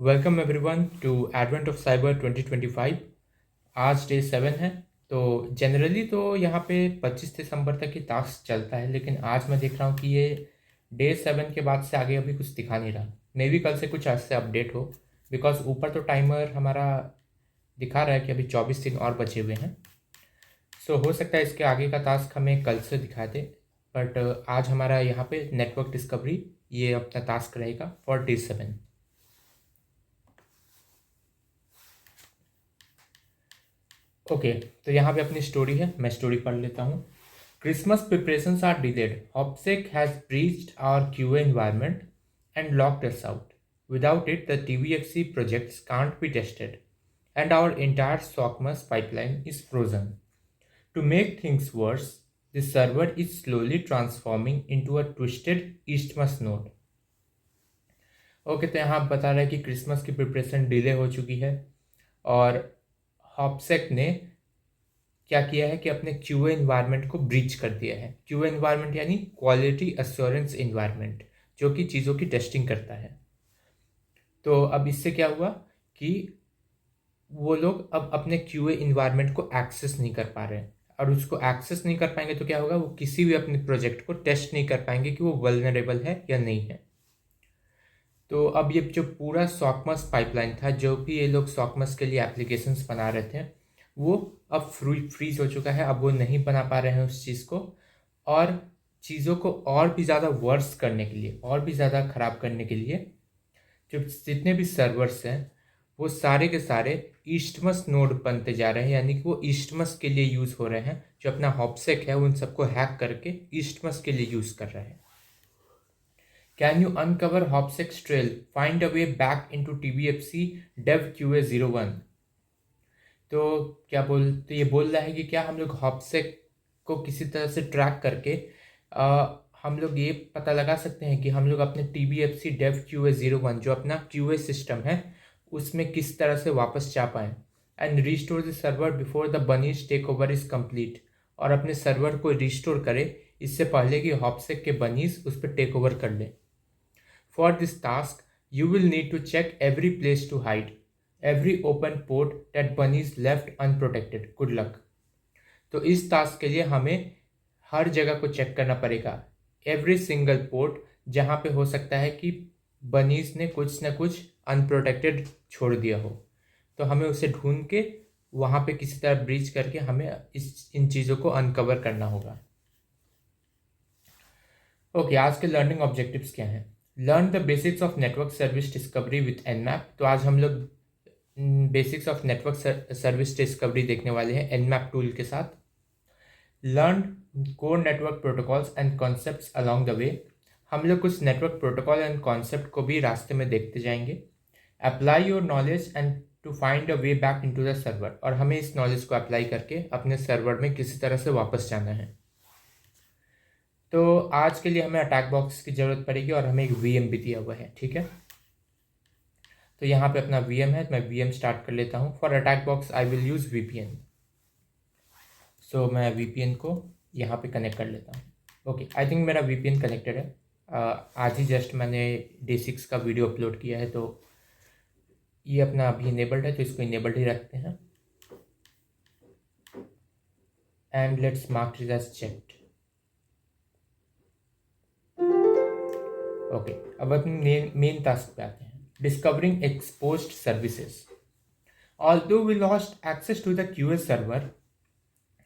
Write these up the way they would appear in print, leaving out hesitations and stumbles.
Welcome everyone to Advent of Cyber 2025। आज day 7 है। तो जनरली तो यहाँ पे 25 दिसंबर तक ही टास्क चलता है, लेकिन आज मैं देख रहा हूँ कि ये डे 7 के बाद से आगे अभी कुछ दिखा नहीं रहा। मे बी कल से कुछ ऐसे अपडेट हो, बिकॉज ऊपर तो टाइमर हमारा दिखा रहा है कि अभी 24 दिन और बचे हुए हैं। सो हो सकता है इसके आगे का टास्क हमें कल से दिखा दे, बट आज हमारा यहाँ पे नेटवर्क डिस्कवरी ये अपना टास्क रहेगा फॉर डे 7। ओके, तो यहाँ पे अपनी स्टोरी है, मैं स्टोरी पढ़ लेता हूँ। Christmas preparations are delayed. Hopsec has breached our QA environment and locked us out. Without it, the TVFC projects can't be tested, and our entire SOCMUS pipeline is frozen. To make things worse, the server is slowly transforming into a twisted Eastmus node. Okay, तो यहाँ बता रहा है कि Christmas की preparation delay हो चुकी है और हॉपसेक ने क्या किया है कि अपने क्यूए इन्वायरमेंट को ब्रीच कर दिया है। क्यूए इन्वायरमेंट यानी क्वालिटी अश्योरेंस इन्वायरमेंट, जो कि चीज़ों की टेस्टिंग करता है। तो अब इससे क्या हुआ कि वो लोग अब अपने क्यूए इन्वायरमेंट को एक्सेस नहीं कर पा रहे हैं, और उसको एक्सेस नहीं कर पाएंगे तो क्या होगा, वो किसी भी अपने प्रोजेक्ट को टेस्ट नहीं कर पाएंगे कि वो वल्नरेबल है या नहीं है। तो अब ये जो पूरा सॉकमस पाइपलाइन था, जो भी ये लोग सॉकमस के लिए एप्लीकेशंस बना रहे थे, वो अब फ्रीज हो चुका है। अब वो नहीं बना पा रहे हैं उस चीज़ को, और चीज़ों को और भी ज़्यादा वर्स करने के लिए, और भी ज़्यादा ख़राब करने के लिए, जो जितने भी सर्वर्स हैं वो सारे के सारे ईस्टमस नोड बनते जा रहे हैं, यानी कि वो ईस्टमस के लिए यूज़ हो रहे हैं। जो अपना हॉपसेक है उन सबको हैक करके ईस्टमस के लिए यूज़ कर रहे हैं। Can you uncover Hopsek's trail? Find a way back into TBFC Dev QA01। तो तो ये बोल रहा है कि क्या हम लोग हॉपसेक को किसी तरह से ट्रैक करके हम लोग ये पता लगा सकते हैं कि हम लोग अपने TBFC Dev QA01 जो अपना QA सिस्टम है उसमें किस तरह से वापस जा पाएँ, and restore the server before the bunnies take over is complete. और अपने सर्वर को रिस्टोर करे इससे पहले कि हॉपसेक के बनीज उस पर टेक ओवर कर ले। For this task, you will need to check every place to hide, every open port that bunnies left unprotected. Good luck. तो इस टास्क के लिए हमें हर जगह को चेक करना पड़ेगा, एवरी सिंगल पोर्ट जहाँ पे हो सकता है कि बनीज ने कुछ ना कुछ अनप्रोटेक्टेड छोड़ दिया हो, तो हमें उसे ढूंढ के वहाँ पे किसी तरह ब्रीच करके हमें इन चीज़ों को अनकवर करना होगा। ओके, आज के लर्निंग ऑब्जेक्टिव्स क्या हैं? Learn the basics of network service discovery with Nmap. तो आज हम लोग basics of network service discovery देखने वाले हैं एनमैप टूल के साथ। Learn core network protocols and concepts along the way. हम लोग कुछ नेटवर्क प्रोटोकॉल एंड कॉन्सेप्ट को भी रास्ते में देखते जाएंगे। Apply your knowledge and to find a way back into the server. और हमें इस नॉलेज को अप्लाई करके अपने सर्वर में किसी तरह से वापस जाना है। तो आज के लिए हमें अटैक बॉक्स की ज़रूरत पड़ेगी और हमें एक वीएम भी दिया हुआ है, ठीक है। तो यहाँ पे अपना वीएम है, तो मैं वीएम स्टार्ट कर लेता हूँ। For attack box I will use VPN. So मैं वीपीएन को यहाँ पे कनेक्ट कर लेता हूँ। ओके, आई थिंक मेरा वीपीएन कनेक्टेड है। आज ही जस्ट मैंने डे 6 का वीडियो अपलोड किया है, तो ये अपना अभी इनेबल्ड है, तो इसको इनेबल्ड ही रखते हैं। And let's mark it as checked. Okay, अब अपने मेन टास्क पे आते हैं। Discovering exposed services. Although we lost access to the QS server,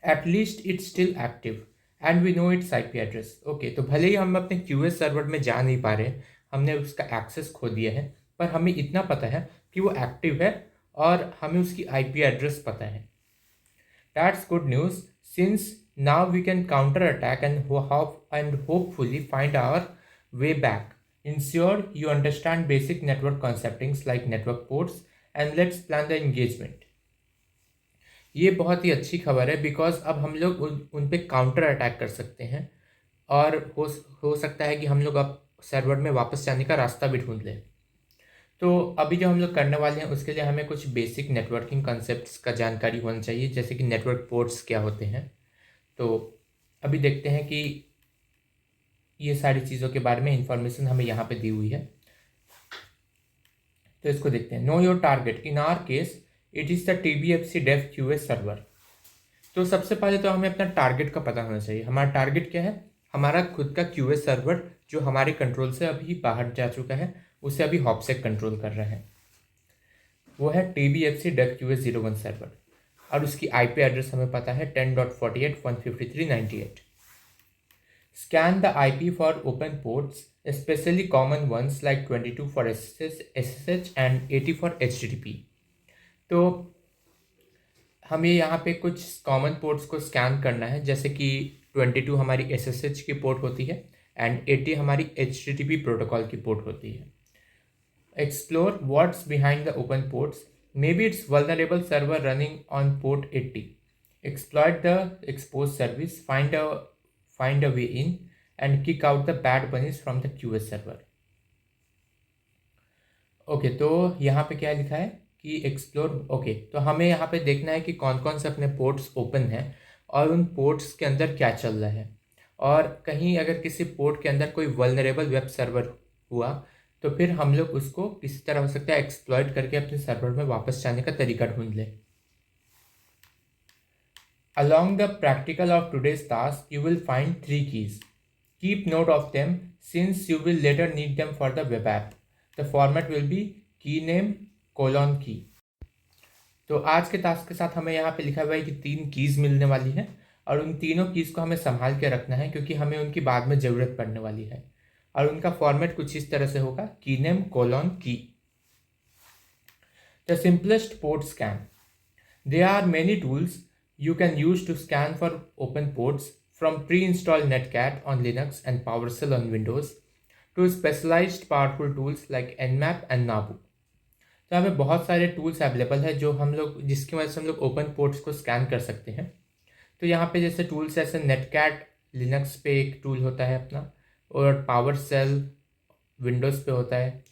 at least it's still active and we know its IP address. Okay, तो भले ही हम अपने QS server में जा नहीं पा रहे, हमने उसका एक्सेस खो दिया है, पर हमें इतना पता है कि वो एक्टिव है और हमें उसकी IP एड्रेस पता है। That's good news since now we can counter attack and hopefully find our way back. Ensure you understand basic network conceptings like network ports and let's plan the engagement. ये बहुत ही अच्छी खबर है, because अब हम लोग उन पे काउंटर अटैक कर सकते हैं, और हो सकता है कि हम लोग अब सर्वर में वापस जाने का रास्ता भी ढूंढ लें। तो अभी जो हम लोग करने वाले हैं उसके लिए हमें कुछ बेसिक नेटवर्किंग कॉन्सेप्ट्स का जानकारी होना चाहिए, जैसे कि नेटवर्क पोर्ट्स क्या होते हैं। तो अभी देखते हैं कि ये सारी चीज़ों के बारे में इंफॉर्मेशन हमें यहाँ पे दी हुई है। तो इसको देखते हैं। Know your target, in our case it is the TBFC dev QA server. तो सबसे पहले तो हमें अपना टारगेट का पता होना चाहिए। हमारा टारगेट क्या है? हमारा खुद का QA सर्वर जो हमारे कंट्रोल से अभी बाहर जा चुका है, उसे अभी हॉपसेक कंट्रोल कर रहे हैं, वो है TBFC डेव QA 01 सर्वर। और उसकी IP एड्रेस हमें पता है 10.48.153.98। Scan the IP for open ports, especially common ones like 22 for SSH and 80 for HTTP। तो हमें यहाँ पे कुछ कॉमन पोर्ट्स को स्कैन करना है, जैसे कि 22 हमारी SSH की पोर्ट होती है एंड 80 हमारी HTTP प्रोटोकॉल की पोर्ट होती है। Explore what's behind the open ports. Maybe it's vulnerable server running on port 80. Exploit the exposed service, find a way in, and kick out the bad bunnies from the QS server. Okay तो यहाँ पे क्या लिखा है कि explore. Okay तो हमें यहाँ पे देखना है कि कौन कौन से अपने पोर्ट्स ओपन हैं और उन पोर्ट्स के अंदर क्या चल रहा है, और कहीं अगर किसी पोर्ट के अंदर कोई वल्नरेबल वेब सर्वर हुआ तो फिर हम लोग उसको किसी तरह हो सकता है एक्सप्लॉइट करके अपने सर्वर में वापस जाने का तरीका ढूंढ लें। Along the practical of today's task, you will find 3 keys. Keep note of them since you will later need them for the web app. The format will be key name colon key. तो आज के task के साथ हमें यहाँ पे लिखा हुआ है कि 3 कीज़ मिलने वाली है और उन तीनों कीज़ को हमें संभाल के रखना है क्योंकि हमें उनकी बाद में ज़रूरत पड़ने वाली है। और उनका फॉर्मेट कुछ इस तरह से होगा, की नेम कोलॉन की। The simplest port scan. There are many tools you can use to scan for open ports, from pre-installed Netcat on Linux and PowerShell on Windows to specialized powerful tools like Nmap and Nabu। तो हमें बहुत सारे tools available है जो हम लोग जिसकी वजह से हम लोग ओपन पोर्ट्स को स्कैन कर सकते हैं। तो यहाँ पे जैसे टूल्स ऐसे नेटकैट लिनक्स पे एक टूल होता है अपना, और पावरसेल विंडोज़ पे होता है,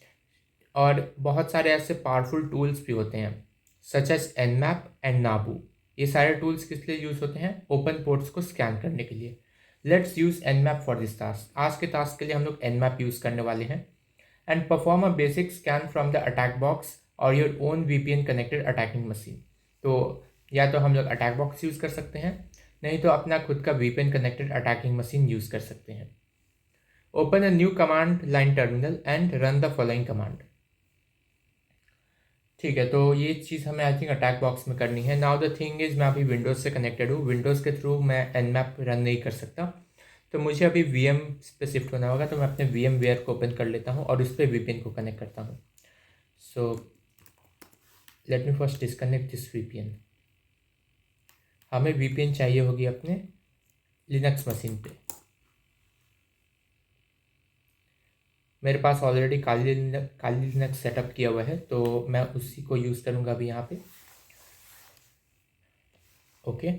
और बहुत सारे ऐसे पावरफुल टूल्स भी होते हैं सच एज Nmap एंड नाबू। ये सारे टूल्स किस लिए यूज़ होते हैं? ओपन पोर्ट्स को स्कैन करने के लिए। Let's use Nmap for this task. आज के टास्क के लिए हम लोग Nmap यूज़ करने वाले हैं। And perform a basic scan from the attack box or your own VPN connected attacking machine. तो या तो हम लोग अटैक बॉक्स यूज़ कर सकते हैं, नहीं तो अपना खुद का VPN connected attacking machine use कर सकते हैं। Open a new command line terminal and run the following command. ठीक है, तो ये चीज़ हमें आई थिंक अटैक बॉक्स में करनी है। नाउ द थिंग इज़ मैं अभी विंडोज़ से कनेक्टेड हूँ, विंडोज़ के थ्रू मैं Nmap रन नहीं कर सकता, तो मुझे अभी VM पे शिफ्ट होना होगा। तो मैं अपने VMware को ओपन कर लेता हूँ और उस पर VPN को कनेक्ट करता हूँ। So let me first disconnect this VPN। हमें VPN चाहिए होगी अपने लिनक्स मशीन पे। मेरे पास ऑलरेडी काली लिनक्स सेटअप किया हुआ है, तो मैं उसी को यूज़ करूँगा अभी यहाँ पे। ओके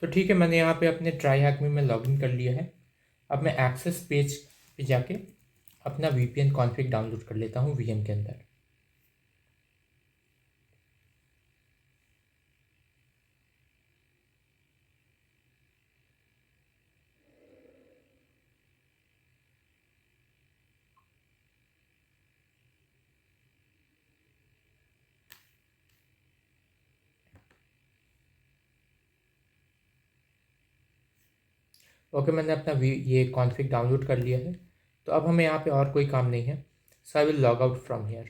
तो ठीक है, मैंने यहाँ पे अपने ट्राई हैकमी में लॉगिन कर लिया है। अब मैं एक्सेस पेज पे जाके अपना VPN कॉन्फ़िग डाउनलोड कर लेता हूँ VM के अंदर। ओके मैंने अपना ये कॉन्फ़िग डाउनलोड कर लिया है। तो अब हमें यहाँ पे और कोई काम नहीं है, so I will log out from here.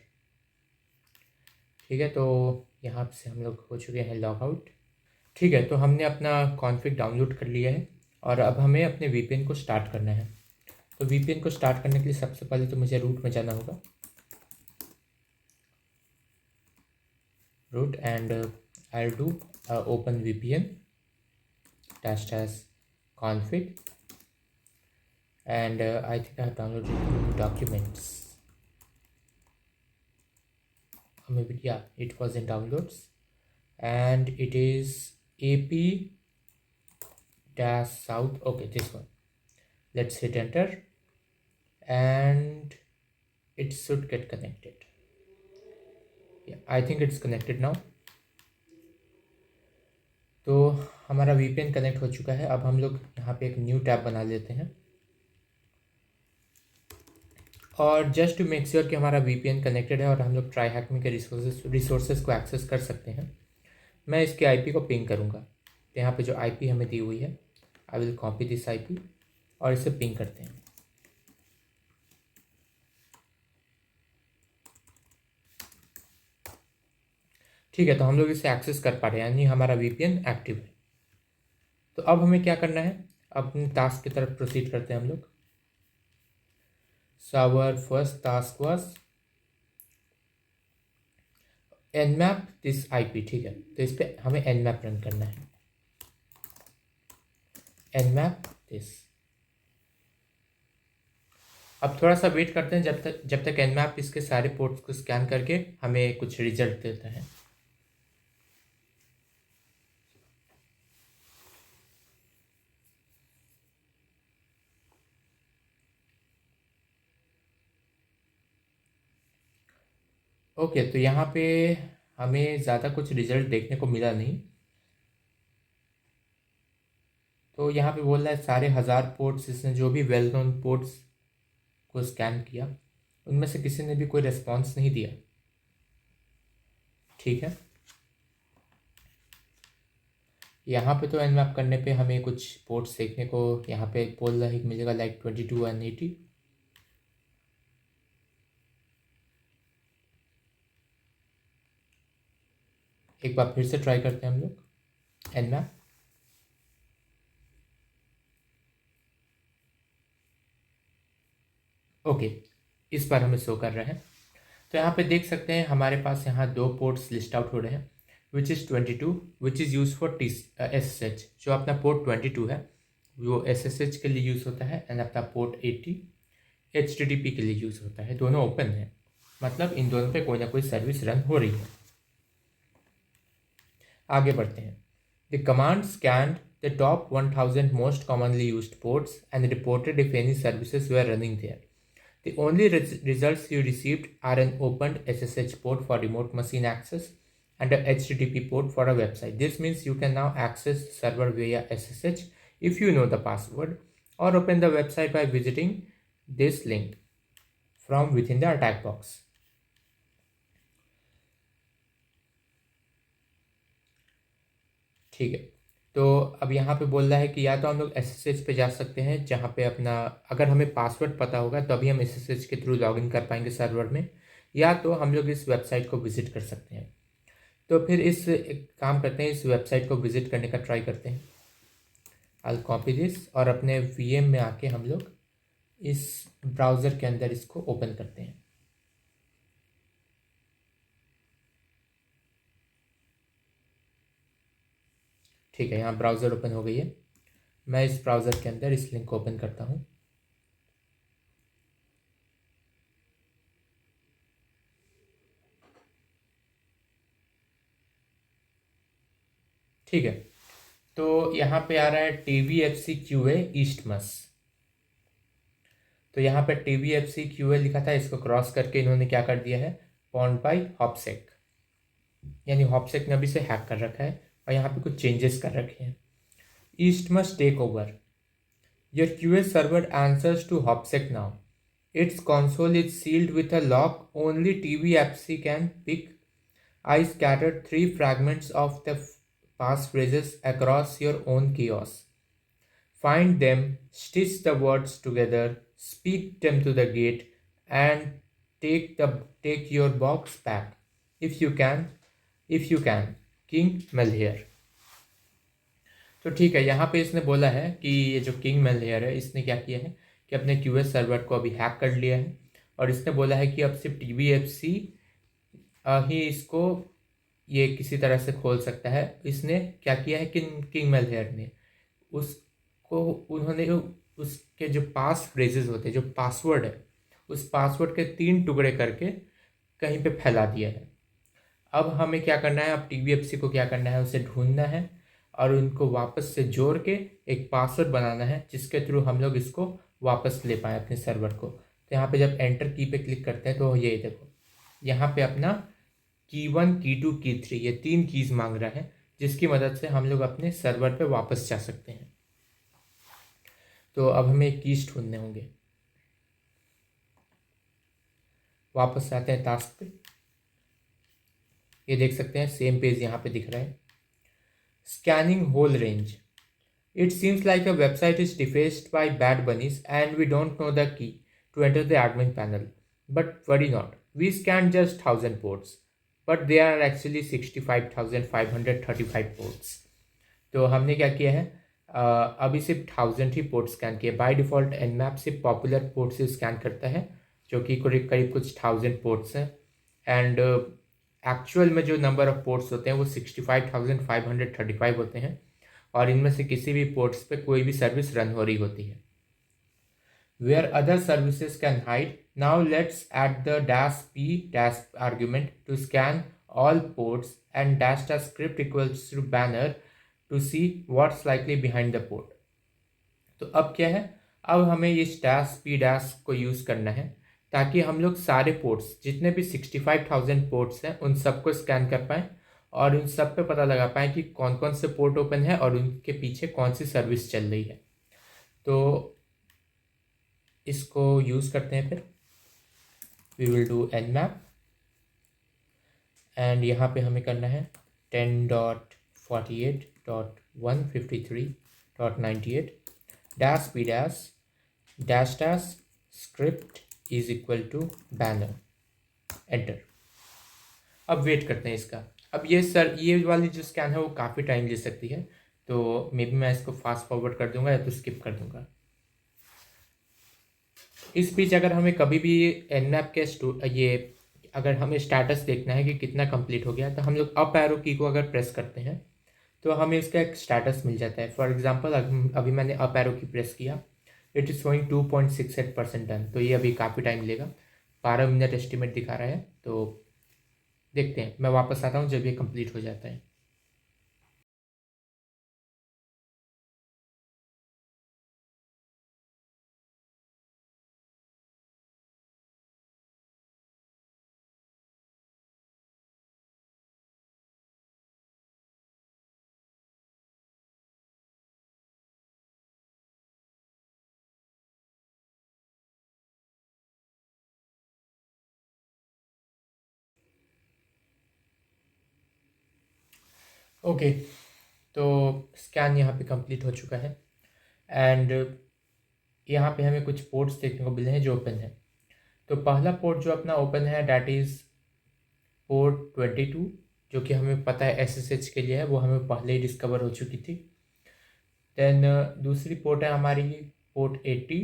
ठीक है, तो यहाँ से हम लोग हो चुके हैं लॉग आउट। ठीक है, तो हमने अपना कॉन्फ़िग डाउनलोड कर लिया है और अब हमें अपने VPN को स्टार्ट करना है। तो VPN को स्टार्ट करने के लिए सबसे पहले तो मुझे रूट में जाना होगा, root and I do open VPN -config and I think I have downloaded documents. Maybe yeah, it was in downloads and it is AP-south. Okay, this one. Let's hit enter it should get connected. Yeah, I think it's connected now. तो हमारा VPN connect हो चुका है। अब हम लोग यहाँ पे एक न्यू टैब बना लेते हैं, और जस्ट टू मेक श्योर कि हमारा VPN कनेक्टेड है और हम लोग ट्राई हैक मी के रिसोर्सेज को एक्सेस कर सकते हैं, मैं इसके IP को पिंग करूँगा। तो यहाँ पे जो IP हमें दी हुई है, I will copy this IP और इसे पिंग करते हैं। ठीक है, तो हम लोग इसे एक्सेस कर पा रहे हैं, यानी हमारा VPN एक्टिव है। तो अब हमें क्या करना है, अपने टास्क की तरफ प्रोसीड करते हैं हम लोग। So our first task was nmap this IP। ठीक है, तो इस पर हमें nmap रन करना है, nmap दिस। अब थोड़ा सा वेट करते हैं जब तक nmap इसके सारे पोर्ट्स को स्कैन करके हमें कुछ रिजल्ट देता है। ओके, तो यहाँ पे हमें ज़्यादा कुछ रिजल्ट देखने को मिला नहीं। तो यहाँ पे बोल रहा है सारे 1000 पोर्ट्स, इसने जो भी वेल नोन पोर्ट्स को स्कैन किया उनमें से किसी ने भी कोई रेस्पॉन्स नहीं दिया। ठीक है, यहाँ पे तो nmap करने पे हमें कुछ पोर्ट्स देखने को यहाँ पे बोल रहा है मिलेगा, लाइक 22 and 80। एक बार फिर से ट्राई करते हैं हम लोग nmap। ओके, इस बार हमें शो कर रहे हैं। तो यहाँ पे देख सकते हैं हमारे पास यहाँ 2 पोर्ट्स लिस्ट आउट हो रहे हैं, which is 22 which is use for SSH। जो अपना पोर्ट 22 है वो SSH के लिए यूज़ होता है, एंड अपना पोर्ट 80 HTTP के लिए यूज़ होता है। दोनों ओपन है, मतलब इन दोनों पे कोई ना कोई सर्विस रन हो रही है। आगे बढ़ते हैं। The command scanned the top 1000 most commonly used ports and reported if any services were running their. The only results you received are an opened SSH port for remote machine access and a HTTP port for a website. This means you can now access the server via SSH if you know the password, or open the website by visiting this link from within the attack box. ठीक है, तो अब यहाँ पे बोल रहा है कि या तो हम लोग SSH पे जा सकते हैं, जहाँ पे अपना अगर हमें पासवर्ड पता होगा तो अभी हम SSH के थ्रू लॉगिन कर पाएंगे सर्वर में, या तो हम लोग इस वेबसाइट को विजिट कर सकते हैं। तो फिर एक काम करते हैं, इस वेबसाइट को विजिट करने का ट्राई करते हैं। I'll कॉपी दिस और अपने VM में आके हम लोग इस ब्राउज़र के अंदर इसको ओपन करते हैं। ठीक है, यहाँ ब्राउज़र ओपन हो गई है। मैं इस ब्राउज़र के अंदर इस लिंक को ओपन करता हूँ। ठीक है, तो यहाँ पे आ रहा है TVFC QA ईस्टमस। तो यहाँ पे TVFC QA लिखा था, इसको क्रॉस करके इन्होंने क्या कर दिया है, पॉन्ड बाई हॉपसेक, यानी हॉपसेक ने अभी से हैक कर रखा है और यहाँ पे कुछ चेंजेस कर रखे हैं। Eastmas take over your QA server answers to Hopsec now. Its console is sealed with a lock only TVFC can pick. I scattered 3 fragments of the passphrases across your own chaos. Find them, stitch the words together, speak them to the gate, and take your box back. If you can, King Melchior. तो ठीक है, यहाँ पे इसने बोला है कि ये जो किंग मेलहेयर है इसने क्या किया है कि अपने QS सर्वर को अभी हैक कर लिया है, और इसने बोला है कि अब सिर्फ TVFC ही इसको ये किसी तरह से खोल सकता है। इसने क्या किया है कि किंग मेलहेयर ने उन्होंने उसके जो पास फ्रेजेस होते हैं, जो पासवर्ड है, उस पासवर्ड के 3 टुकड़े करके कहीं पे फैला दिया है। अब हमें क्या करना है, अब TVFC को क्या करना है, उसे ढूंढना है और उनको वापस से जोड़ के एक पासवर्ड बनाना है जिसके थ्रू हम लोग इसको वापस ले पाएँ अपने सर्वर को। तो यहाँ पे जब एंटर की पे क्लिक करते हैं तो ये देखो यहाँ पे अपना की 1 की 2 की 3 ये 3 कीज मांग रहा है, जिसकी मदद से हम लोग अपने सर्वर पे वापस जा सकते हैं। तो अब हमें कीज ढूंढने होंगे। वापस आते हैं टास्क पे। ये देख सकते हैं सेम पेज यहाँ पे दिख रहा है। Scanning whole range. It seems like a website is defaced by bad bunnies and we don't know the key to enter the admin panel. But worry not, we scanned just 1000 ports, but there are actually 65,535 ports. तो हमने क्या किया है, अभी सिर्फ 1000 ही port scan किए। By default Nmap सिर्फ popular port से स्कैन करता है, जो कि करीब करीब कुछ 1000 पोर्ट्स हैं। एंड एक्चुअल में जो नंबर ऑफ पोर्ट्स होते हैं वो 65,535 होते हैं, और इनमें से किसी भी पोर्ट्स पे कोई भी सर्विस रन हो रही होती है। Where other services can hide, now let's add the -p argument to scan all ports and -- script equals to banner to see what's likely behind the port. तो अब क्या है, अब हमें इस -p को यूज़ करना है ताकि हम लोग सारे पोर्ट्स जितने भी 65,000 पोर्ट्स हैं उन सबको स्कैन कर पाएँ और उन सब पे पता लगा पाएँ कि कौन कौन से पोर्ट ओपन है और उनके पीछे कौन सी सर्विस चल रही है। तो इसको यूज़ करते हैं फिर। We will do nmap and यहाँ पे हमें करना है 10.48.153.98 -p script is equal to banner। Enter. अब वेट करते हैं इसका। अब ये वाली जो स्कैन है वो काफ़ी टाइम ले सकती है, तो मे बी मैं इसको फास्ट फॉरवर्ड कर दूंगा या तो स्किप कर दूंगा। इस बीच अगर हमें कभी भी nmap के ये अगर हमें स्टेटस देखना है कि कितना कंप्लीट हो गया, तो हम लोग अप एरो की को अगर प्रेस करते हैं तो हमें इसका एक स्टेटस मिल जाता है। फॉर एग्जांपल अभी मैंने अप एरो की प्रेस किया, इट इज़ शोइंग 2.68% डन, तो ये अभी काफ़ी टाइम लेगा। 12 मिनट एस्टिमेट दिखा रहा है, तो देखते हैं। मैं वापस आता हूँ जब ये कंप्लीट हो जाता है। ओके, तो स्कैन यहाँ पे कंप्लीट हो चुका है एंड यहाँ पे हमें कुछ पोर्ट्स देखने को मिले हैं जो ओपन है। तो पहला पोर्ट जो अपना ओपन है डैट इज़ पोर्ट 22, जो कि हमें पता है SSH के लिए है, वो हमें पहले ही डिस्कवर हो चुकी थी। देन दूसरी पोर्ट है हमारी पोर्ट 80।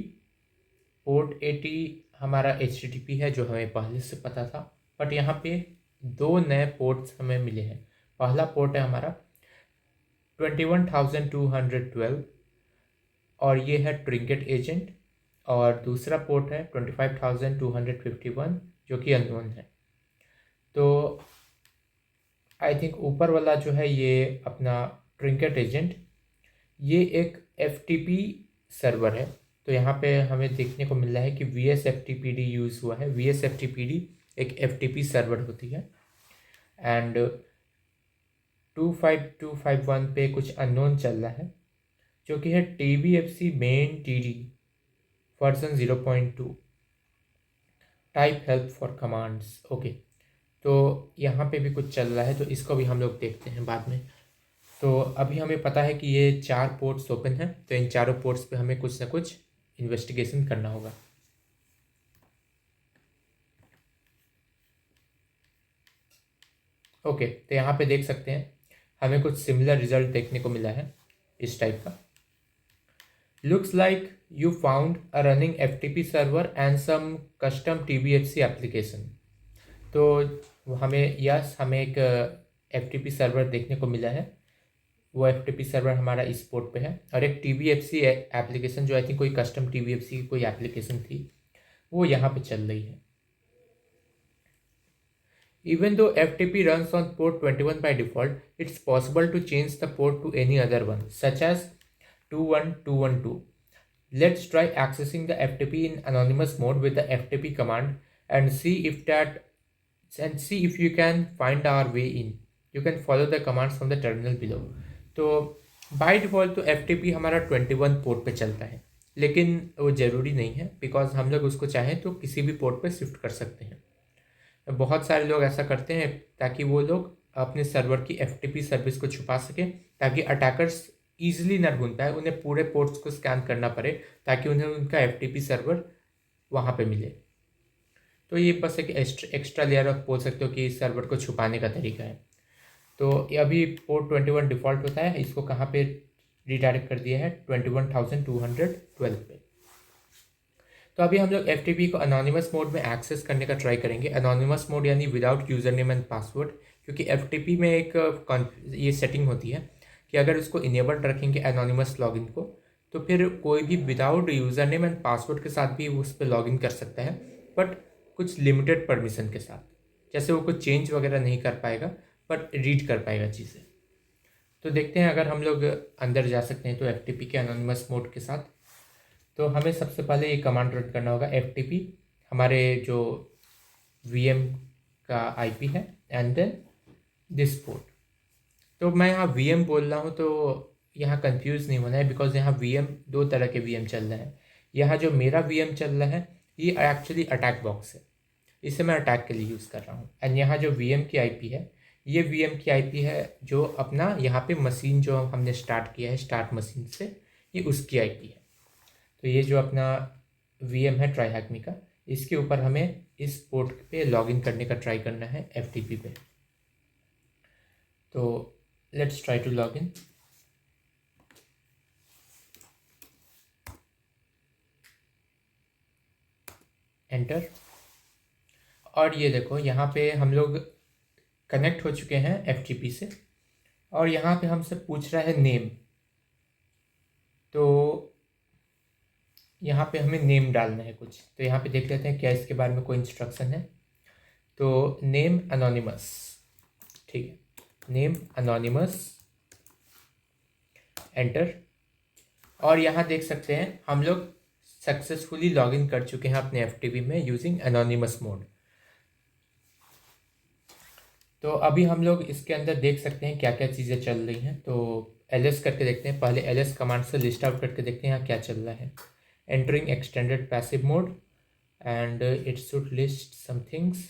पोर्ट 80 हमारा HTTP है, जो हमें पहले से पता था, बट यहाँ पे दो नए पोर्ट्स हमें मिले हैं। पहला पोर्ट है हमारा 21,212 और ये है ट्रिंकेट एजेंट, और दूसरा पोर्ट है 25,251 जो कि अननोन है। तो आई थिंक ऊपर वाला जो है ये अपना ट्रिंकेट एजेंट, ये एक FTP सर्वर है। तो यहाँ पे हमें देखने को मिल रहा है कि VSFTPD यूज़ हुआ है। VSFTPD एक FTP सर्वर होती है एंड 25,251 पे कुछ अननोन चल रहा है, जो कि है TBFC main TD version 0.2 type help for commands. Okay, तो यहाँ पे भी कुछ चल रहा है, तो इसको भी हम लोग देखते हैं बाद में। तो अभी हमें पता है कि ये 4 पोर्ट्स ओपन हैं, तो इन चारों पोर्ट्स पे हमें कुछ ना कुछ इन्वेस्टिगेशन करना होगा। ओके, तो यहाँ पे देख सकते हैं हमें कुछ सिमिलर रिजल्ट देखने को मिला है इस टाइप का। Looks like you found a running FTP server and some custom TBFC application. तो हमें एक FTP सर्वर देखने को मिला है। वो FTP सर्वर हमारा इस पोर्ट पे है, और एक TBFC एप्लीकेशन जो आई थिंक कोई कस्टम TBFC की कोई एप्लीकेशन थी, वो यहाँ पे चल रही है। Even though FTP runs on port 21 by default, it's possible to change the port to any other one, such as 21212. Let's try accessing the FTP in anonymous mode with the FTP command and see if you can find our way in. You can follow the commands from the terminal below. तो by default तो FTP हमारा 21 port पे चलता है, लेकिन वो ज़रूरी नहीं है, बिकॉज हम लोग उसको चाहें तो किसी भी पोर्ट पे शिफ्ट कर सकते हैं। बहुत सारे लोग ऐसा करते हैं ताकि वो लोग अपने सर्वर की FTP सर्विस को छुपा सकें, ताकि अटैकर्स ईजिली ना ढूंढ पाए, उन्हें पूरे पोर्ट्स को स्कैन करना पड़े ताकि उन्हें उनका FTP सर्वर वहाँ पे मिले। तो ये बस एक एक्स्ट्रा लेयर ऑफ बोल सकते हो कि सर्वर को छुपाने का तरीका है। तो ये अभी पोर्ट 21 डिफ़ॉल्ट होता है, इसको कहाँ पे रिडायरेक्ट कर दिया है, 21,212 पे। तो अभी हम लोग FTP को अनोनिमस मोड में एक्सेस करने का ट्राई करेंगे। अनोनिमस मोड यानी without user name and password, क्योंकि FTP में एक ये सेटिंग होती है कि अगर उसको इनेबल्ड रखेंगे अनोनिमस लॉगिन को, तो फिर कोई भी without user name and password के साथ भी उस पर लॉगिन कर सकता है, बट कुछ लिमिटेड परमिशन के साथ। जैसे वो कुछ चेंज वगैरह नहीं कर पाएगा, बट रीड कर पाएगा चीज़ें। तो देखते हैं अगर हम लोग अंदर जा सकते हैं तो FTP के अनोनिमस मोड के साथ। तो हमें सबसे पहले ये कमांड रन करना होगा, FTP हमारे जो VM का IP है, एंड देन दिस पोर्ट। तो मैं यहाँ VM बोल रहा हूँ, तो यहाँ कंफ्यूज नहीं होना है, बिकॉज यहाँ VM दो तरह के VM चल रहे हैं। यहाँ जो मेरा VM चल रहा है ये एक्चुअली अटैक बॉक्स है, इसे मैं अटैक के लिए यूज़ कर रहा हूँ। एंड यहाँ जो VM की IP है, ये VM की IP है जो अपना यहाँ पे मशीन जो हमने स्टार्ट किया है, स्टार्ट मशीन से, ये उसकी IP है। तो ये जो अपना VM है ट्राईहैकमी का, इसके ऊपर हमें इस पोर्ट पे लॉगिन करने का ट्राई करना है FTP पे। तो let's try to log in. Enter. और ये देखो यहाँ पे हम लोग कनेक्ट हो चुके हैं FTP से, और यहाँ पे हमसे पूछ रहा है नेम। तो यहाँ पे हमें नेम डालना है कुछ, तो यहाँ पे देख लेते हैं क्या इसके बारे में कोई इंस्ट्रक्शन है। तो नेम अनोनिमस, ठीक है, नेम अनोनिमस, एंटर। और यहाँ देख सकते हैं हम लोग सक्सेसफुली लॉगिन कर चुके हैं अपने FTP में यूजिंग अनोनिमस मोड। तो अभी हम लोग इसके अंदर देख सकते हैं क्या क्या चीज़ें चल रही हैं। तो ls करके देखते हैं, पहले ls कमांड से लिस्ट आउट करके देखते हैं यहाँ क्या चल रहा है। Entering extended passive mode and it should list some things.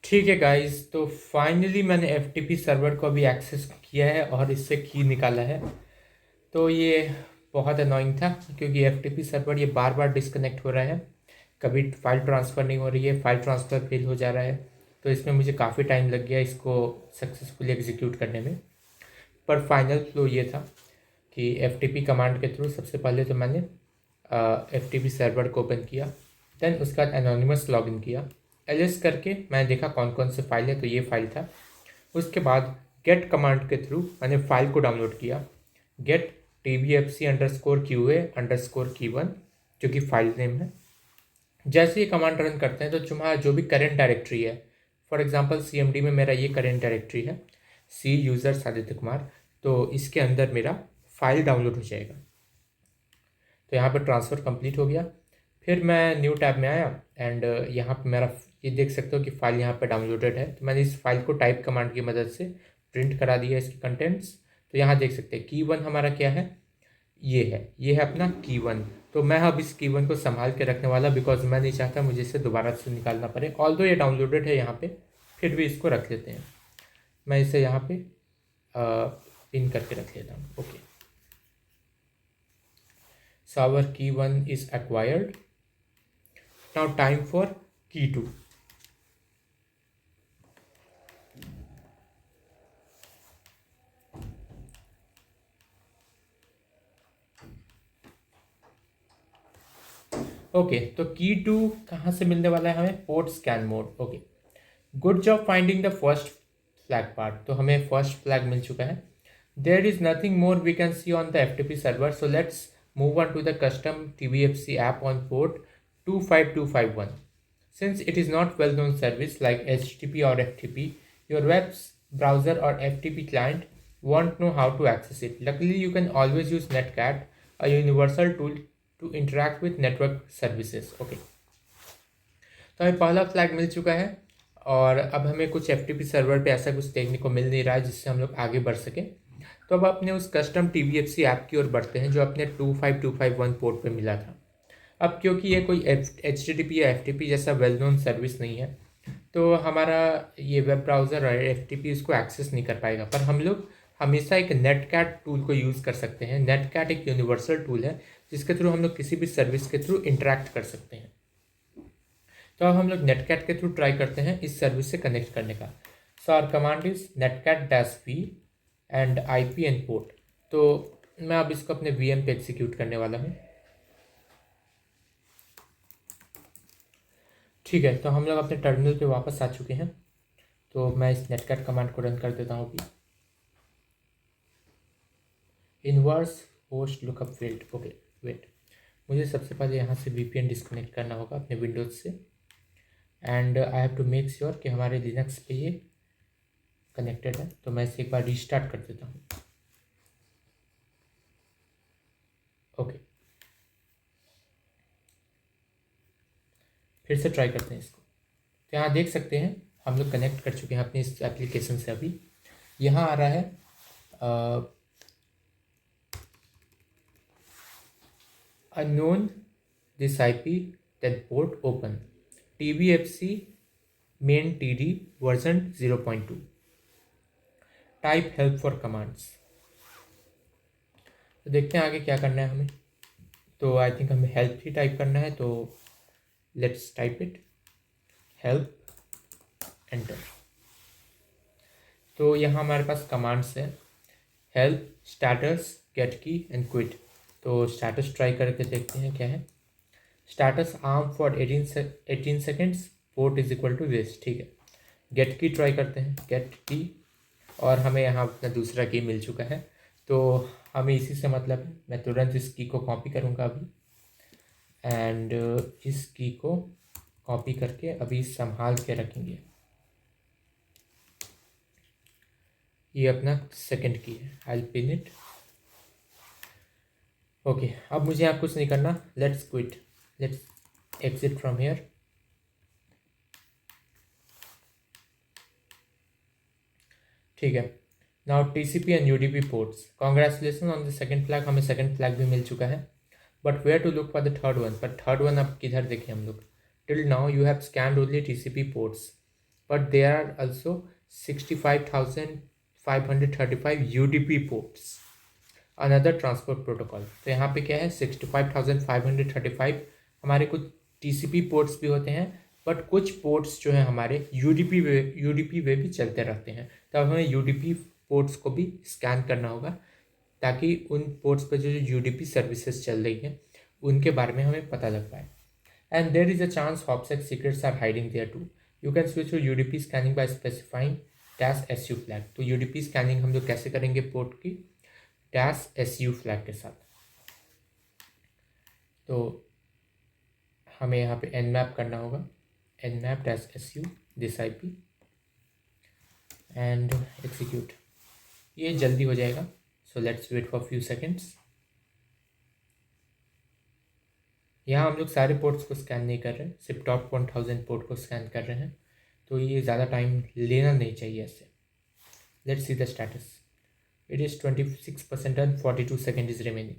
ठीक है गाइस, तो फाइनली मैंने एफ सर्वर को अभी एक्सेस किया है और इससे की निकाला है। तो ये बहुत अनोइंग था क्योंकि एफ सर्वर ये बार बार डिस्कनेक्ट हो रहा है, कभी फाइल ट्रांसफ़र नहीं हो रही है, फाइल ट्रांसफ़र फेल हो जा रहा है। तो इसमें मुझे काफ़ी टाइम लग गया इसको सक्सेसफुली एग्जीक्यूट करने में। पर फाइनल फ्लो ये था कि एफ कमांड के थ्रू सबसे पहले तो मैंने एफ सर्वर को ओपन किया, देन उसका एनोनिमस लॉगिन किया, एलएस करके मैंने देखा कौन कौन से फाइल है, तो ये फाइल था। उसके बाद गेट कमांड के थ्रू मैंने फाइल को डाउनलोड किया, गेट tbfc_qa_key1 जो कि फाइल नेम है। जैसे ये कमांड रन करते हैं तो तुम्हारा जो भी करेंट डायरेक्टरी है, फॉर एग्जांपल CMD में मेरा ये करेंट डायरेक्टरी है, सी यूज़र आदित्य कुमार, तो इसके अंदर मेरा फाइल डाउनलोड हो जाएगा। तो यहाँ पर ट्रांसफ़र कंप्लीट हो गया। फिर मैं न्यू टैब में आया एंड यहाँ पे मेरा ये देख सकते हो कि फ़ाइल यहाँ पे डाउनलोडेड है। तो मैंने इस फाइल को टाइप कमांड की मदद से प्रिंट करा दिया इसके कंटेंट्स। तो यहाँ देख सकते हैं की1 हमारा क्या है, ये है अपना की1। तो मैं अब इस की1 को संभाल के रखने वाला, बिकॉज मैं नहीं चाहता मुझे इसे दोबारा से निकालना पड़े। ऑल्दो ये डाउनलोडेड है यहाँ पे, फिर भी इसको रख लेते हैं। मैं इसे यहाँ पे पिन करके रख लेता हूँ। Okay, so our key1 is acquired. Now time for key2. Okay, तो की2 कहाँ से मिलने वाला है हमें, port scan mode. Okay, good job finding the first flag part. तो हमें फर्स्ट फ्लैग मिल चुका है। There is nothing more we can see on the FTP server, so let's move on to the custom TBFC app on port 25251. Since it is not well-known service like HTTP or FTP, your web browser or FTP client won't know how to access it. Luckily, you can always use Netcat, a universal tool to interact with network services. Okay. तो हमें पहला flag मिल चुका है और अब हमें कुछ FTP सर्वर पे ऐसा कुछ देखने को मिल नहीं रहा है जिससे हम लोग आगे बढ़ सकें। तो अब अपने उस कस्टम TBFC ऐप की ओर बढ़ते हैं जो अपने 25251 पोर्ट पे मिला था। अब क्योंकि ये कोई HTTP या FTP जैसा वेल नोन सर्विस नहीं है, तो हमारा ये वेब ब्राउज़र और FTP इसको एक्सेस नहीं कर पाएगा। पर हम लोग हमेशा एक नेटकैट टूल को यूज़ कर सकते हैं। नेटकैट एक यूनिवर्सल टूल है जिसके थ्रू हम लोग किसी भी सर्विस के थ्रू इंटरेक्ट कर सकते हैं। तो अब हम लोग नेटकैट के थ्रू ट्राई करते हैं इस सर्विस से कनेक्ट करने का। So our command is netcat-v and IP and port. तो मैं अब इसको अपने VM पे एग्जीक्यूट करने वाला हूँ। ठीक है, तो हम लोग अपने टर्मिनल पे वापस आ चुके हैं। तो मैं इस नेटकैट कमांड को रन कर देता हूँ अभी। Inverse host lookup field. Okay wait, मुझे सबसे पहले यहाँ से VPN डिस्कनेक्ट करना होगा अपने विंडोज़ से and I have to make sure कि हमारे लिनक्स पे ये कनेक्टेड है। तो मैं इसे एक बार रीस्टार्ट कर देता हूँ। ओके, फिर से ट्राई करते हैं इसको। तो यहाँ देख सकते हैं हम लोग कनेक्ट कर चुके हैं अपनी इस एप्लीकेशन से। अभी यहाँ आ रहा है unknown this IP that port open TBFC main TD version 0.2 type help for commands। तो देखते हैं आगे क्या करना है हमें। तो आई थिंक हमें हेल्प ही टाइप करना है, तो let's type it help, enter. तो यहाँ हमारे पास कमांड्स है help, status, get key and quit. तो स्टेटस ट्राई करके देखते हैं क्या है। Status arm for 18 seconds, port is equal to this. ठीक है, गेट की ट्राई करते हैं, गेट की, और हमें यहाँ अपना दूसरा की मिल चुका है। तो हमें इसी से मतलब है। मैं तुरंत इस की को कॉपी करूँगा अभी एंड इस की को कॉपी करके अभी संभाल के रखेंगे। ये अपना सेकंड की है, आई पिन इट। ओके, अब मुझे यहाँ कुछ नहीं करना। Let's quit, let's exit from here. ठीक है, now TCP and UDP ports. Congratulation on the second flag, हमें सेकंड फ्लैग भी मिल चुका है। But where to look for the third one. पर थर्ड वन अब किधर देखें हम लोग। Till now you have scanned only TCP ports, but there are also 65,535 UDP ports, another transport protocol. तो यहाँ पे क्या है, 65,535 हमारे कुछ TCP पोर्ट्स भी होते हैं, बट कुछ पोर्ट्स जो हैं हमारे यूडीपी वे भी चलते रहते हैं। तो अब हमें यूडीपी पोर्ट्स को भी स्कैन करना होगा, ताकि उन पोर्ट्स पर जो यूडीपी सर्विसेज चल रही हैं उनके बारे में हमें पता लग पाए। And there is a chance Hopsec secrets are hiding there too. You can switch to UDP scanning by specifying -SU flag. तो यूडीपी स्कैनिंग हम लोग कैसे करेंगे पोर्ट की, -SU फ्लैग के साथ। तो हमें यहाँ पे nmap करना होगा, nmap-SU this IP and execute. ये जल्दी हो जाएगा, so let's wait for few seconds. यहाँ हम लोग सारे पोर्ट्स को स्कैन नहीं कर रहे हैं, सिर्फ टॉप 1000 पोर्ट को स्कैन कर रहे हैं, तो ये ज़्यादा टाइम लेना नहीं चाहिए ऐसे। Let's see the status, it is 26% and 42 second is remaining.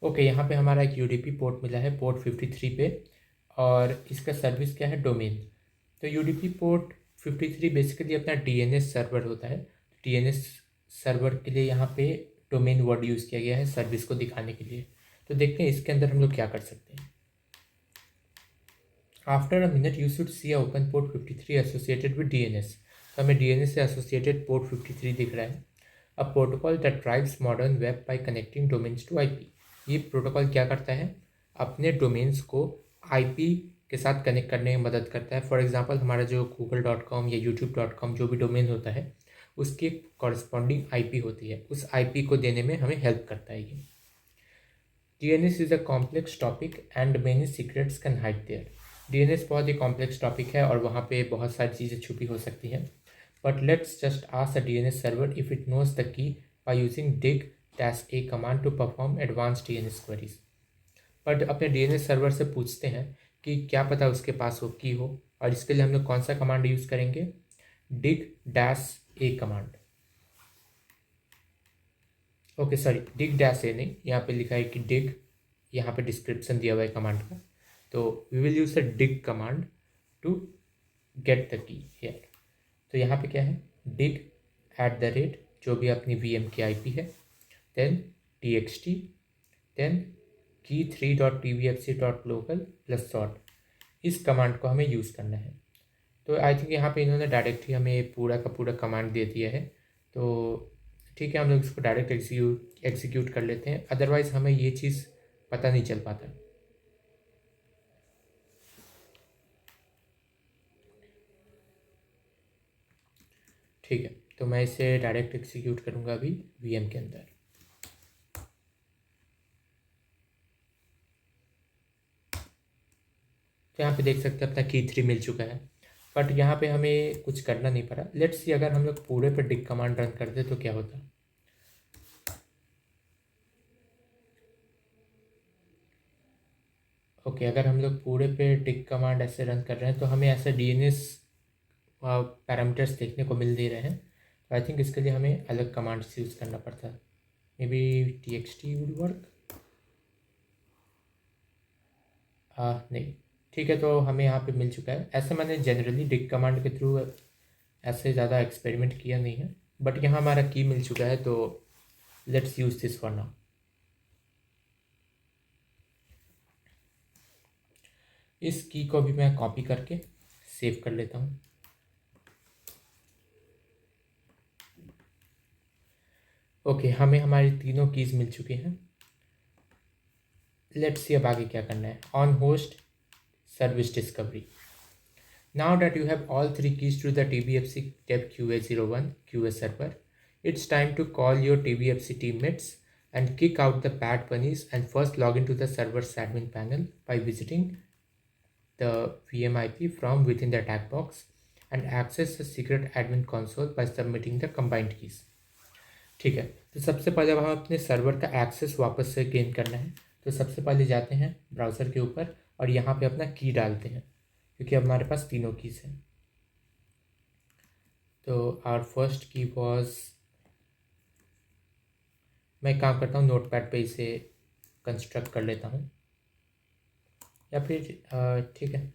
Okay, यहाँ पे हमारा एक यूडीपी पोर्ट मिला है, पोर्ट 53 पे, और इसका सर्विस क्या है, डोमेन। तो यूडीपी पोर्ट 53 बेसिकली अपना डीएनएस सर्वर होता है। डीएनएस सर्वर के लिए यहाँ पे डोमेन वर्ड यूज़ किया गया है सर्विस को दिखाने के लिए। तो देखते हैं इसके अंदर हम लोग क्या कर सकते हैं। After a minute you should see open port 53 associated with DNS. तो हमें डीएनएस से एसोसिएटेड पोर्ट 53 दिख रहा है। A protocol that drives modern web by connecting domains to IP. ये प्रोटोकॉल क्या करता है, अपने डोमेन्स को आईपी के साथ कनेक्ट करने में मदद करता है। फॉर एग्जांपल हमारा जो google.com या youtube.com जो भी डोमेन होता है, उसकी एक कॉरस्पॉन्डिंग आईपी होती है, उस आईपी को देने में हमें हेल्प करता है ये। DNS is a complex topic and many secrets can hide there. DNS बहुत ही कॉम्प्लेक्स टॉपिक है और वहाँ पे बहुत सारी चीज़ें छुपी हो सकती हैं। But let's just ask a DNS server if it knows the key by using dig-a command to perform advance DNS queries. But अपने DNS सर्वर से पूछते हैं कि क्या पता उसके पास वो की हो, और इसके लिए हम लोग कौन सा कमांड यूज़ करेंगे, dig-a command. Okay sorry, dig-a नहीं, यहाँ पे लिखा है कि dig, यहाँ पे डिस्क्रिप्शन दिया हुआ है कमांड का। तो we will use the dig command to get the key here. तो यहाँ पे क्या है, dig@ जो भी अपनी VM की IP है, then txt, then key3.tvfc.local plus sort। इस कमांड को हमें यूज़ करना है। तो आई थिंक यहाँ पे इन्होंने डायरेक्ट ही हमें पूरा का पूरा कमांड दे दिया है। तो ठीक है, हम लोग इसको डायरेक्ट एग्जीक्यूट कर लेते हैं, अदरवाइज़ हमें ये चीज़ पता नहीं चल पाता। ठीक है, तो मैं इसे डायरेक्ट एग्जीक्यूट करूँगा अभी VM के अंदर। तो यहाँ पे देख सकते हैं अपना key3 मिल चुका है, बट यहाँ पे हमें कुछ करना नहीं पड़ा। लेट्स सी अगर हम लोग पूरे पर dig कमांड रन करते तो क्या होता। ओके, अगर हम लोग पूरे पे dig कमांड ऐसे रन कर रहे हैं तो हमें ऐसे DNS पैरामीटर्स देखने को मिल दे रहे हैं। तो आई थिंक इसके लिए हमें अलग कमांड्स यूज़ करना पड़ता है। May be txt would work. नहीं, ठीक है, तो हमें यहाँ पे मिल चुका है। ऐसे मैंने जनरली dig कमांड के थ्रू ऐसे ज़्यादा एक्सपेरिमेंट किया नहीं है, बट यहाँ हमारा की मिल चुका है, तो let's use this for now. इस की को भी मैं कॉपी करके सेव कर लेता हूँ। ओके, हमें हमारी तीनों कीज़ मिल चुकी हैं। लेट्स सी अब आगे क्या करना है। On host service discovery. Now that you have all three keys to the TBFC Dev QA01 QA server, it's time to call your TBFC teammates and kick out the bad bunnies and first log into the server's admin panel by visiting the VM IP from within the attack box and access the secret admin console by submitting the combined keys। ठीक है, तो सबसे पहले हमें अपने server का access वापस से गेन करना है। तो सबसे पहले जाते हैं ब्राउज़र के ऊपर और यहाँ पे अपना की डालते हैं, क्योंकि अब हमारे पास तीनों कीज़ हैं। तो आवर फर्स्ट की वॉज, मैं काम करता हूँ नोटपैड पे इसे कंस्ट्रक्ट कर लेता हूँ। या फिर ठीक है,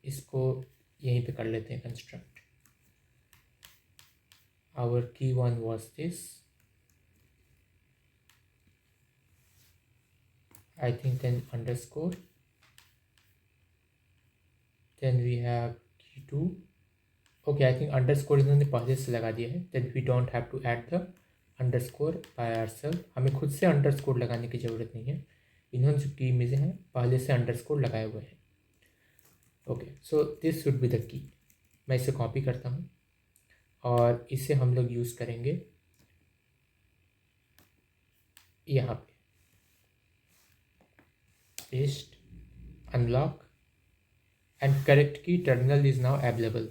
इसको यहीं पे कर लेते हैं construct. Our key one was this, I think then underscore, then we have key two. Okay, I think underscore इन्होंने पहले से लगा दिया है, then we don't have to add the underscore by ourselves. हमें खुद से अंडरस्कोर लगाने की ज़रूरत नहीं है, इन्होंने जो की इमेज हैं पहले से अंडरस्कोर लगाए हुए हैं। Okay, so this should be the key. मैं इसे कॉपी करता हूँ और इसे हम लोग यूज़ करेंगे यहाँ पे, पेस्ट, अनलॉक एंड करेक्ट की टर्मिनल इज़ नाउ अवेलेबल।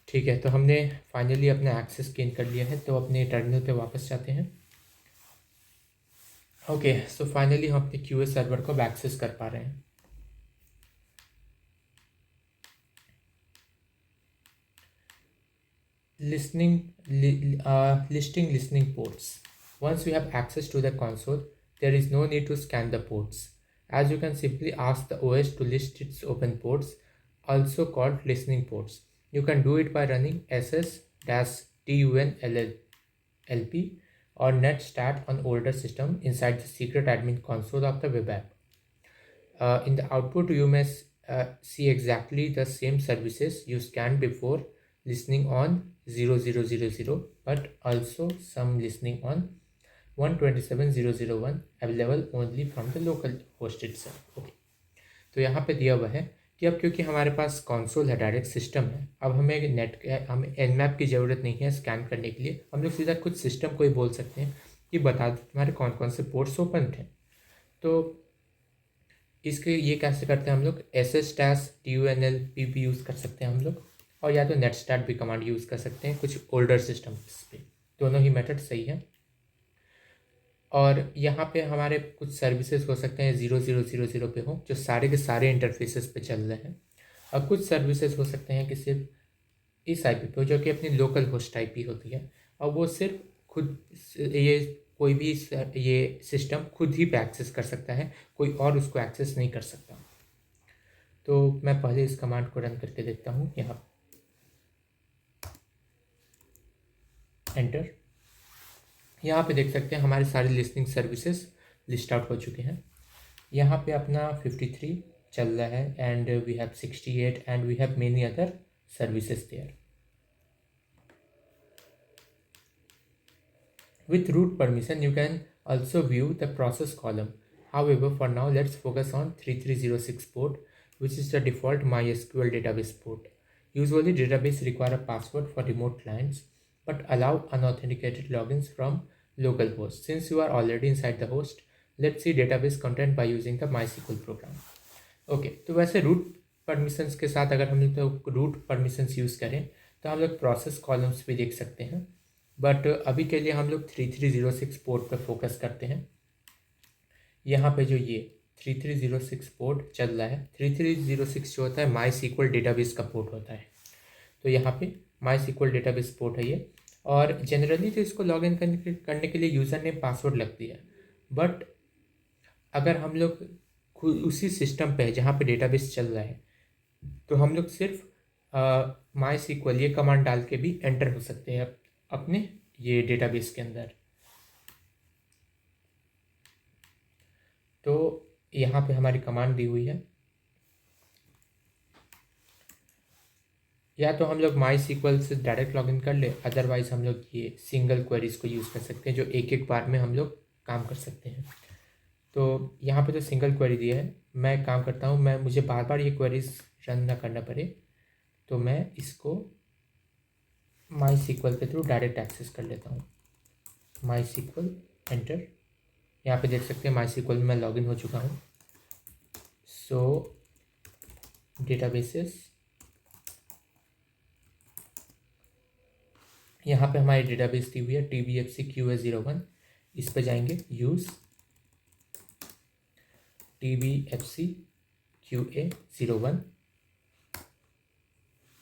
ठीक है, तो हमने फाइनली अपना एक्सेस गेन कर लिया है, तो अपने टर्मिनल पे वापस जाते हैं। ओके, सो फाइनली हम अपने क्यूए सर्वर को एक्सेस कर पा रहे हैं। Listing listening ports. Once you have access to the console, there is no need to scan the ports, as you can simply ask the OS to list its open ports, also called listening ports. You can do it by running ss-tunllp or netstat on older system inside the secret admin console of the web app. In the output, you may see exactly the same services you scanned before listening on 0000, but also some listening on 127.0.0.1 available only from the local host itself. Okay. तो यहाँ पे दिया हुआ है कि अब क्योंकि हमारे पास कंसोल है, डायरेक्ट सिस्टम है, अब हमें nmap की ज़रूरत नहीं है स्कैन करने के लिए। हम लोग सीधा खुद सिस्टम को ही बोल सकते हैं कि बता दो तुम्हारे कौन कौन से पोर्ट्स ओपन थे। तो इसके ये कैसे करते हैं हम लोग, ss-tunlp भी यूज़ कर सकते हैं हम लोग, और या तो netstat भी कमांड यूज़ कर सकते हैं कुछ ओल्डर सिस्टम्स पे, दोनों ही मेथड सही है। और यहाँ पे हमारे कुछ सर्विसेज हो सकते हैं 0000 पे हो, जो सारे के सारे इंटरफेसेस पे चल रहे हैं, और कुछ सर्विसेज हो सकते हैं कि सिर्फ इस आईपी पे हो, जो कि अपनी लोकल होस्ट आईपी होती है, और वो सिर्फ खुद ये कोई भी ये सिस्टम खुद ही पे एक्सेस कर सकता है, कोई और उसको एक्सेस नहीं कर सकता। तो मैं पहले इस कमांड को रन करके देखता हूँ। यहाँ एंटर, यहाँ पे देख सकते हैं हमारे सारे लिसनिंग सर्विसेज लिस्ट आउट हो चुके हैं। यहाँ पे अपना 53 चल रहा है, and we have 68 and we have many other services there. With root permission, you can also view the process column. However, for now, let's focus on 3306 port, which is the default MySQL database port. Usually, database require a password for remote clients, but allow unauthenticated logins from local host. Since you are already inside the host, let's see database content by using the MySQL program. Okay, तो वैसे root permissions के साथ अगर हम लोग root permissions use करें तो हम लोग प्रोसेस कॉलम्स भी देख सकते हैं, बट अभी के लिए हम लोग 3306 पोर्ट पर फोकस करते हैं। यहाँ पे जो ये 3306 पोर्ट चल रहा है, 3306 जो होता है MySQL डेटाबेस का पोर्ट होता है। तो यहाँ पे MySQL डेटाबेस पोर्ट है ये, और जनरली तो इसको लॉग इन करने के लिए यूज़र नेम पासवर्ड लगती है, बट अगर हम लोग खुद उसी सिस्टम पे है जहाँ पे डेटाबेस चल रहा है, तो हम लोग सिर्फ MySQL ये कमांड डाल के भी एंटर हो सकते हैं अपने ये डेटाबेस के अंदर। तो यहाँ पे हमारी कमांड दी हुई है, या तो हम लोग MySQL से डायरेक्ट लॉगिन कर ले, अदरवाइज हम लोग ये सिंगल क्वेरीज को यूज़ कर सकते हैं जो एक एक बार में हम लोग काम कर सकते हैं। तो यहाँ पे जो सिंगल क्वेरी दिया है, मैं काम करता हूँ, मुझे बार बार ये क्वेरीज रन ना करना पड़े, तो मैं इसको MySQL के थ्रू डायरेक्ट एक्सेस कर लेता हूँ। MySQL एंटर, यहाँ पे देख सकते हैं MySQL में मैं लॉगिन हो चुका हूँ। सो डेटाबेसेस, यहाँ पे हमारी डेटाबेस दी हुई है TBFC QA01, इस पे जाएंगे यूज़ TBFC QA01,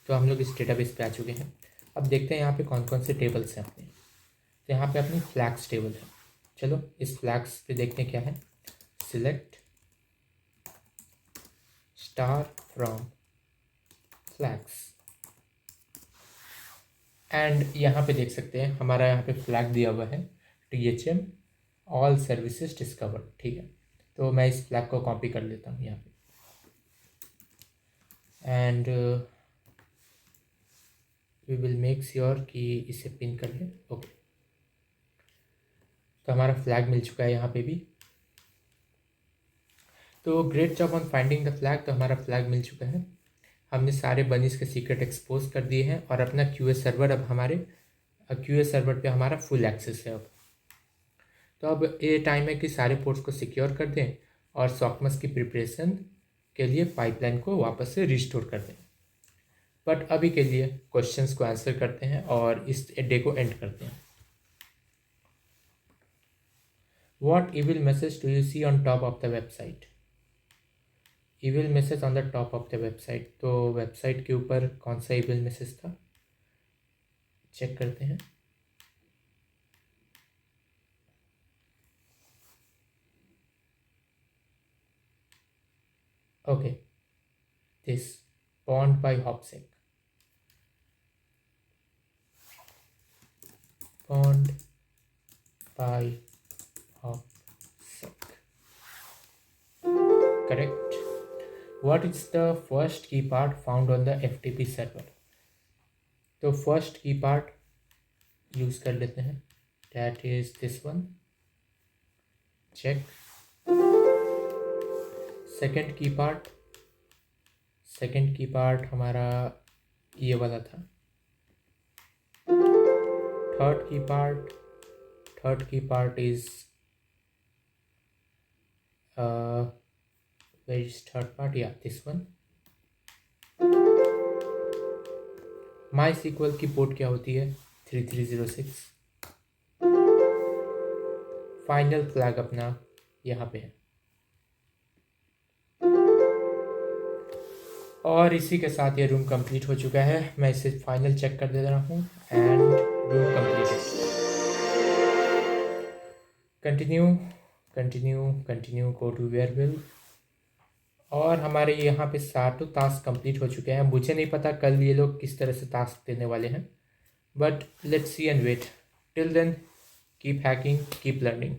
तो हम लोग इस डेटाबेस पे आ चुके हैं। अब देखते हैं यहाँ पे कौन कौन से टेबल्स हैं अपने। तो यहाँ पे अपनी फ्लैग्स टेबल है, चलो इस फ्लैग्स पे देखते हैं क्या है। Select star from flags. And यहाँ पे देख सकते हैं हमारा यहाँ पे फ्लैग दिया हुआ है THM ऑल सर्विसेज डिस्कवर्ड, ठीक है। तो मैं इस फ्लैग को कॉपी कर लेता हूँ यहाँ पे and we will make sure कि इसे पिन कर लें। ओके, तो हमारा फ्लैग मिल चुका है यहाँ पे भी। तो great job on finding the flag. तो हमारा फ्लैग मिल चुका है, हमने सारे बनीज के सीक्रेट एक्सपोज कर दिए हैं और अपना QA सर्वर अब हमारे QA सर्वर पे हमारा फुल एक्सेस है अब। तो अब ये टाइम है कि सारे पोर्ट्स को सिक्योर कर दें और सॉकमस की प्रिपरेशन के लिए पाइपलाइन को वापस से रिस्टोर कर दें। बट अभी के लिए क्वेश्चंस को आंसर करते हैं और इस डे को एंड करते हैं। What evil message do you see on top of the website? Evil message on the top of the website. तो वेबसाइट के ऊपर कौन सा इविल मैसेज था, चेक करते हैं। Okay, this bond by Hopsec, bond by Hopsec, correct. What is the first key part found on the FTP server? तो first की पार्ट यूज कर लेते हैं, that is this one, check। Second की part हमारा ये वाला था। थर्ड की part is where is third part? Yeah, this one। MySQL की पोर्ट क्या होती है? 3306। फाइनल फ्लैग अपना यहाँ पे है और इसी के साथ ये रूम कंप्लीट हो चुका है। मैं इसे फाइनल चेक कर दे रहा हूँ and room completed. Continue go to Wareville. और हमारे यहाँ पे सातों टास्क कंप्लीट हो चुके हैं। मुझे नहीं पता कल ये लोग किस तरह से टास्क देने वाले हैं, but let's see and wait. Till then keep hacking, keep learning.